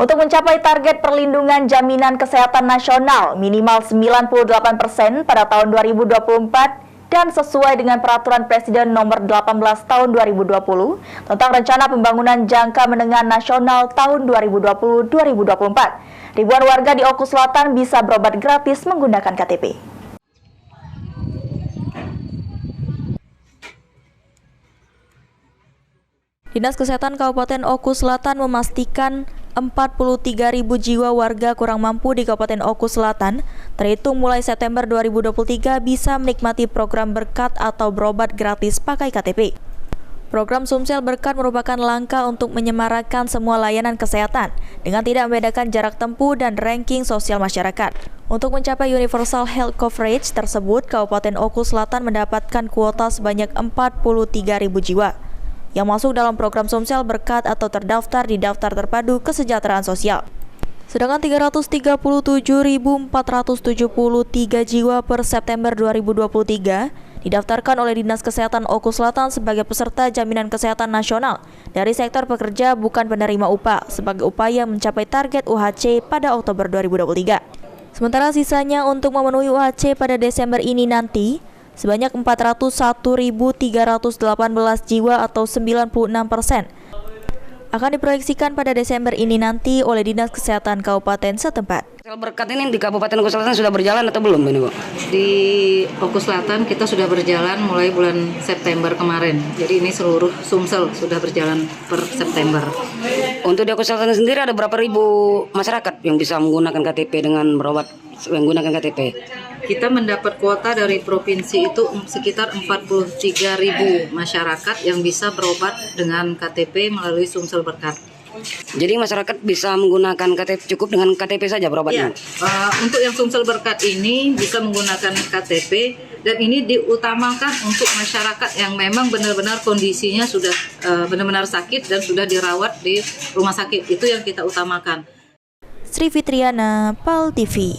Untuk mencapai target perlindungan jaminan kesehatan nasional minimal 98% pada tahun 2024 dan sesuai dengan Peraturan Presiden Nomor 18 Tahun 2020 tentang Rencana Pembangunan Jangka Menengah Nasional tahun 2020-2024, ribuan warga di Oku Selatan bisa berobat gratis menggunakan KTP. Dinas Kesehatan Kabupaten Oku Selatan memastikan 43.000 jiwa warga kurang mampu di Kabupaten Oku Selatan terhitung mulai September 2023 bisa menikmati program berkat atau berobat gratis pakai KTP. Program Sumsel Berkat merupakan langkah untuk menyemarakan semua layanan kesehatan dengan tidak membedakan jarak tempuh dan ranking sosial masyarakat. Untuk mencapai universal health coverage tersebut, Kabupaten Oku Selatan mendapatkan kuota sebanyak 43.000 jiwa yang masuk dalam program Sumsel Berkat atau terdaftar di Daftar Terpadu Kesejahteraan Sosial. Sedangkan 337.473 jiwa per September 2023 didaftarkan oleh Dinas Kesehatan Oku Selatan sebagai peserta jaminan kesehatan nasional dari sektor pekerja bukan penerima upah sebagai upaya mencapai target UHC pada Oktober 2023. Sementara sisanya untuk memenuhi UHC pada Desember ini nanti, sebanyak 401.318 jiwa atau 96% akan diproyeksikan pada Desember ini nanti oleh Dinas Kesehatan Kabupaten setempat. Sumsel Berkat ini di Kabupaten Oku Selatan sudah berjalan atau belum ini, Bu? Di Oku Selatan kita sudah berjalan mulai bulan September kemarin. Jadi ini seluruh Sumsel sudah berjalan per September. Untuk di Oku Selatan sendiri ada berapa ribu masyarakat yang bisa menggunakan KTP dengan berobat menggunakan KTP? Kita mendapat kuota dari provinsi itu sekitar 43.000 masyarakat yang bisa berobat dengan KTP melalui Sumsel Berkat. Jadi masyarakat bisa menggunakan KTP, cukup dengan KTP saja berobatnya? Ya, untuk yang Sumsel Berkat ini bisa menggunakan KTP dan ini diutamakan untuk masyarakat yang memang benar-benar kondisinya sudah benar-benar sakit dan sudah dirawat di rumah sakit. Itu yang kita utamakan. Sri Fitriana, PAL TV.